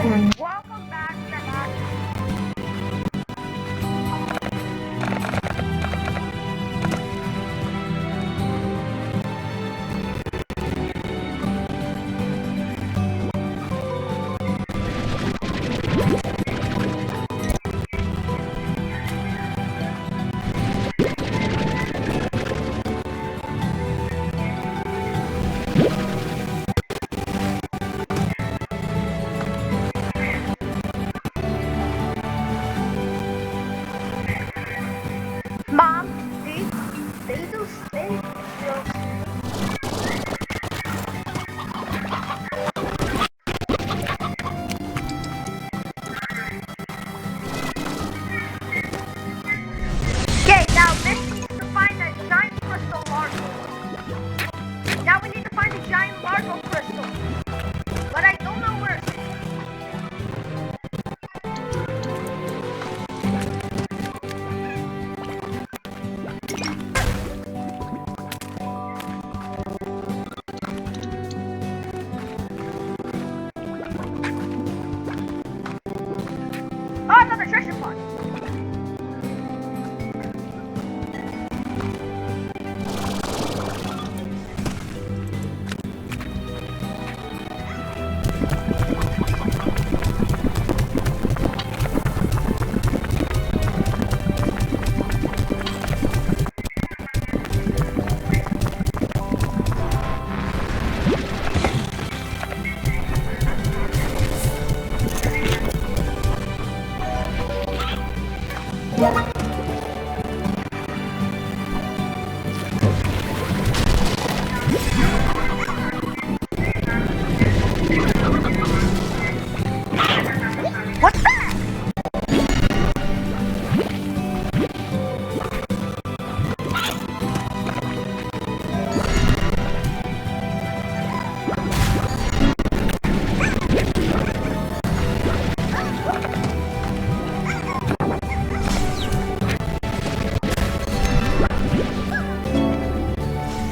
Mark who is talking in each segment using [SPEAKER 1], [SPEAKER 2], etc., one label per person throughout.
[SPEAKER 1] Welcome back to the last. Mom, they do steak. Okay, now this needs to find a giant crystal larva. Now we need to find a giant larva crystal. But I don't know where it is. Oh, another treasure pod. What's that?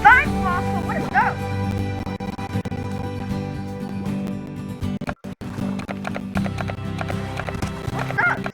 [SPEAKER 1] Slime fossil. What is those? What's those?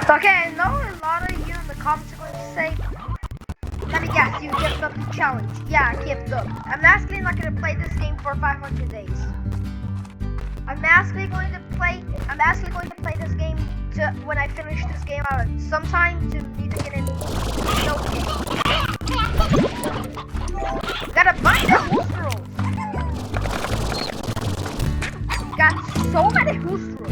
[SPEAKER 1] Okay, I know a lot of you in the comments are going to say, let me guess, you gift up the challenge. Yeah, gift up. I'm actually not going to play this game for 500 days. I'm actually going to play this game to when I finish this game out sometime to be beginning. So, gotta buy the booster rolls. Got so many booster rolls.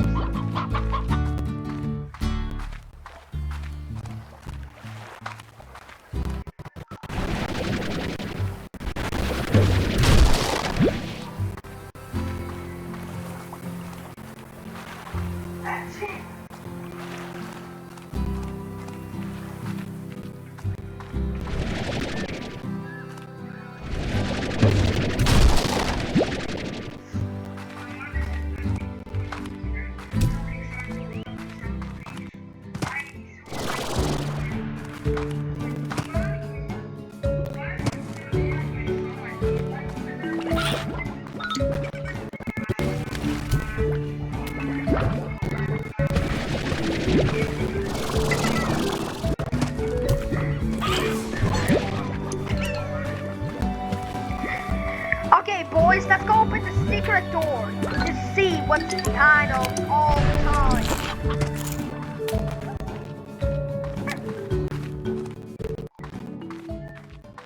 [SPEAKER 1] Anyways, let's go open the secret door to see what's behind of all time.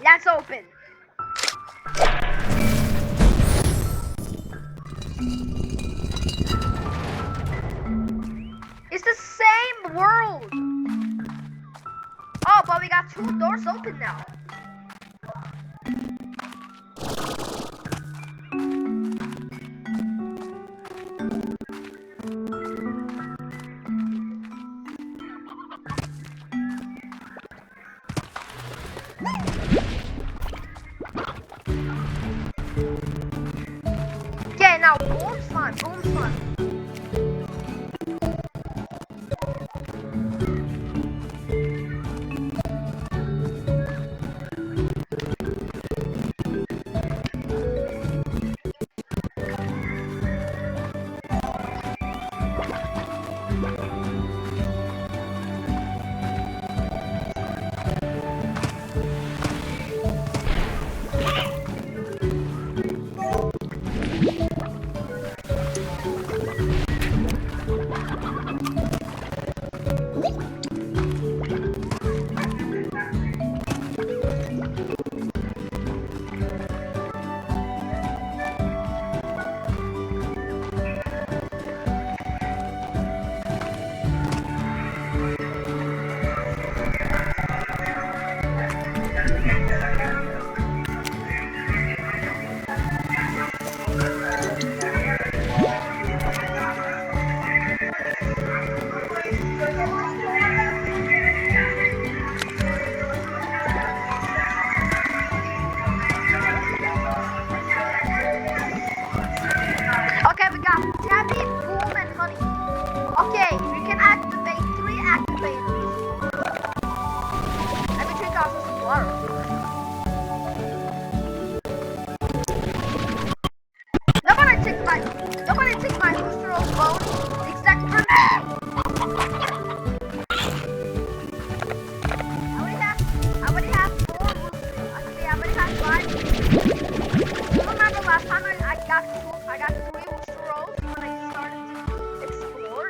[SPEAKER 1] Let's open. It's the same world. Oh, but we got 2 doors open now. Okay, now boom slime, boom slime. Okay, we got Tabby, Boom, and Honey. Okay, we can activate 3 activators. Let me drink off some water. Nobody take my booster of bone. Except for me. I already have 4 boosters. Actually, I already have 5. You remember last time I got 3 booster rolls when I started to explore.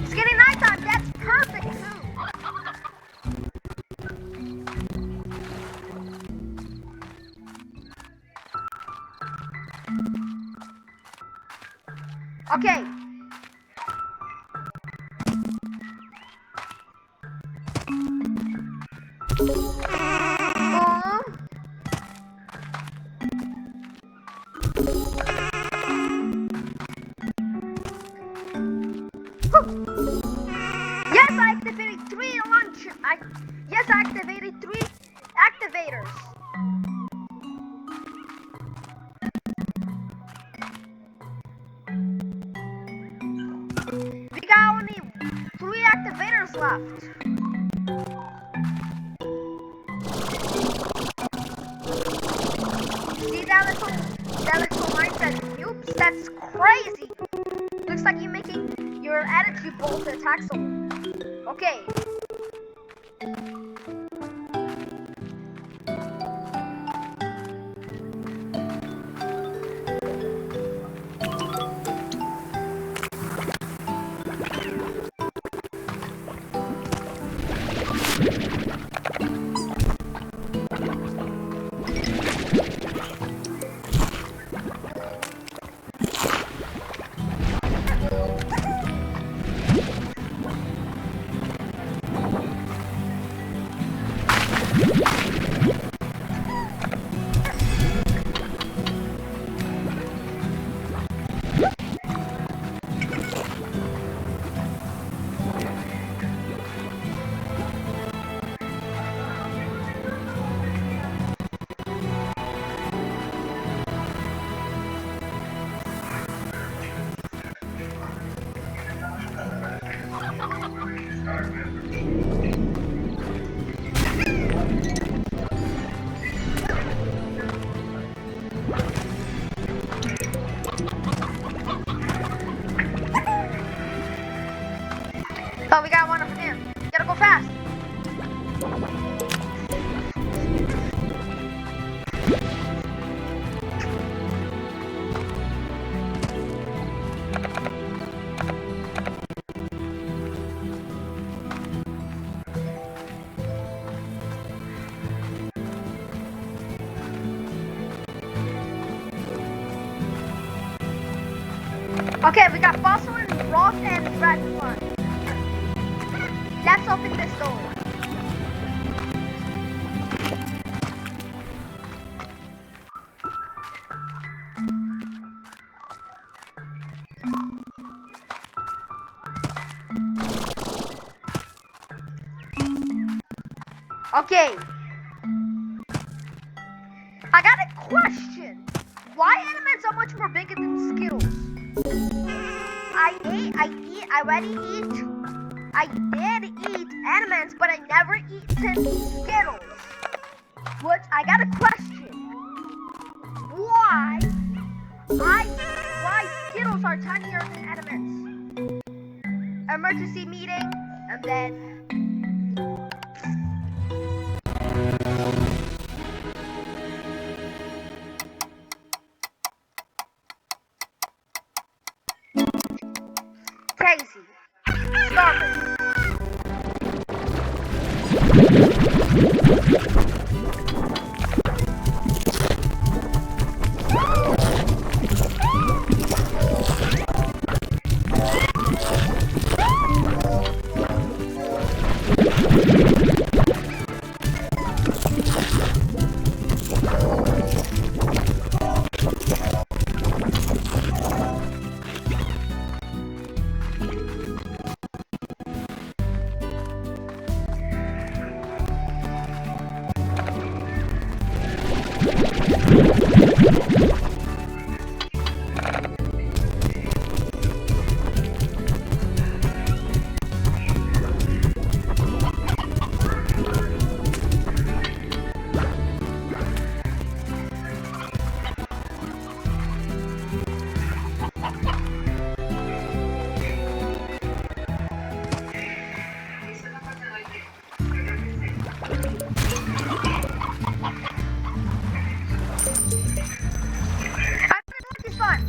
[SPEAKER 1] It's getting nighttime. That's perfect too. Okay. Yes, I activated 3 launch. Yes, I activated 3 activators. We got only 3 activators left. See that little line says oops, that's crazy. Looks like you're making your attitude bolt attack someone. Okay. Okay, we got Fossil and Roth and Dragonfly. Let's open this door. Okay. I got a question. Why Animans are much more bigger than Skittles? I already eat. I did eat Animans, but I never eaten Skittles. But I got a question. Why Skittles are tinier than Animans? Emergency meeting, and then. Crazy. Stop it.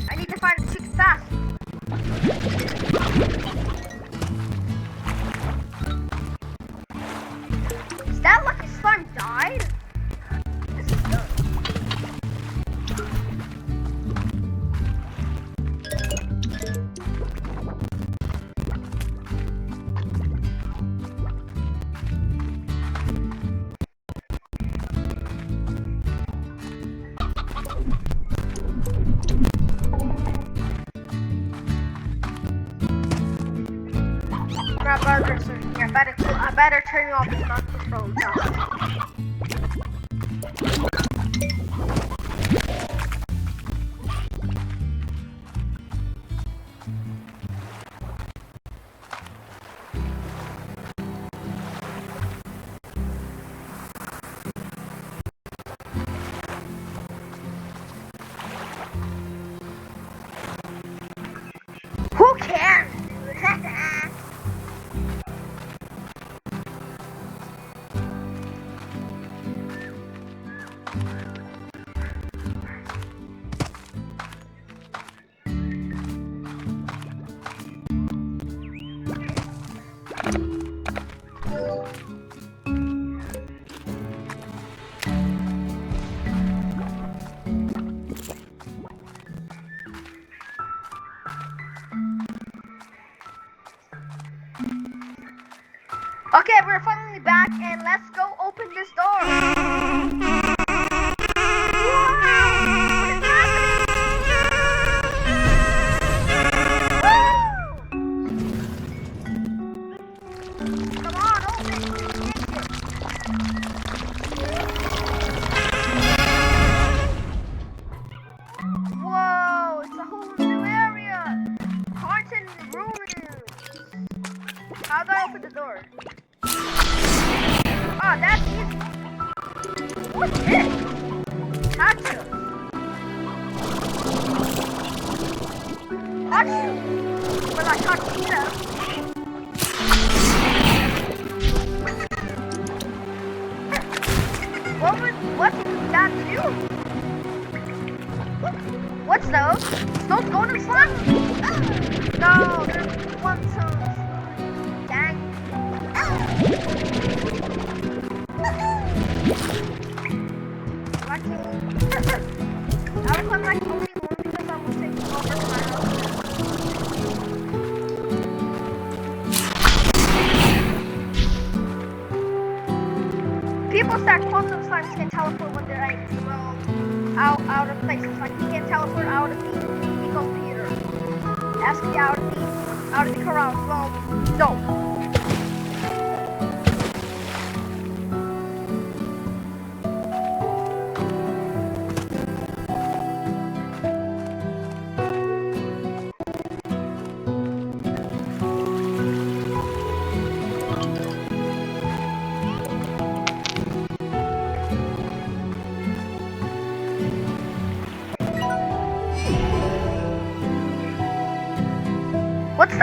[SPEAKER 1] I need to find a chicken fast. Is that lucky slime died? This is good. My burgers are here. I better turn off the microphone now. Who cares? Okay, we're finally back, and let's go open this door. Come on, open it. Whoa, it's a whole new area. Haunted ruins. How do I open the door? Oh, that's easy. What's this? Nachos. Nachos. Or like hot Cheetos. What would that do? What's those? Those golden slimes? No, they're quantum slime. Dang. Lucky. I was on like only one because I was taking over to my house. People said quantum slimes can teleport when they're like out of places. Like he can teleport out of the computer. Ask me out of the corral. Well, no. What's this?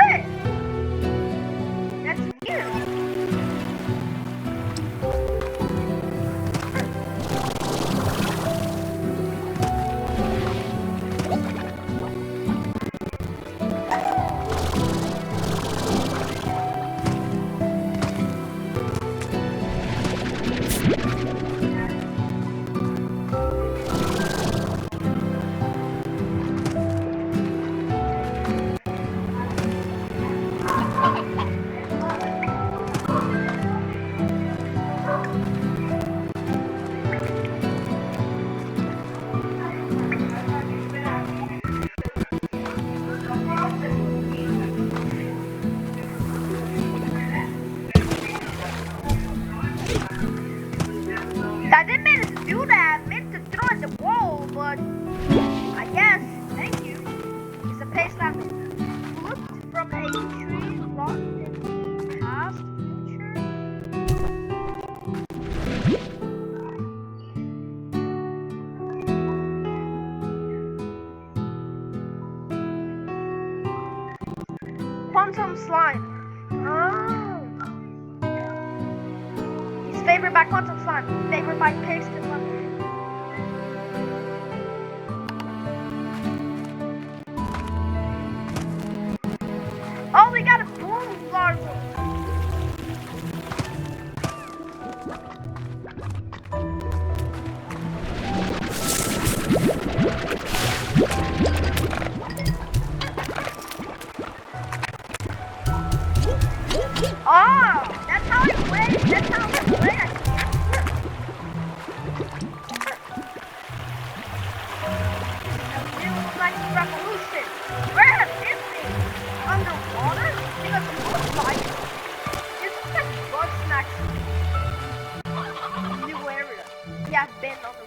[SPEAKER 1] That's weird. I didn't mean to do that. I meant to throw at the wall, but I guess. Thank you. It's a paste that flipped from a tree rock in the past future. Quantum slime. Oh. He's favored by quantum slime. Favored by paste and lemon. Oh, we got a boom larva. Oh, that's how it plays. That's how it plays. Like revolution. Where has this been? Underwater? Because it looks like this is like bug snacks. New area. We have been on the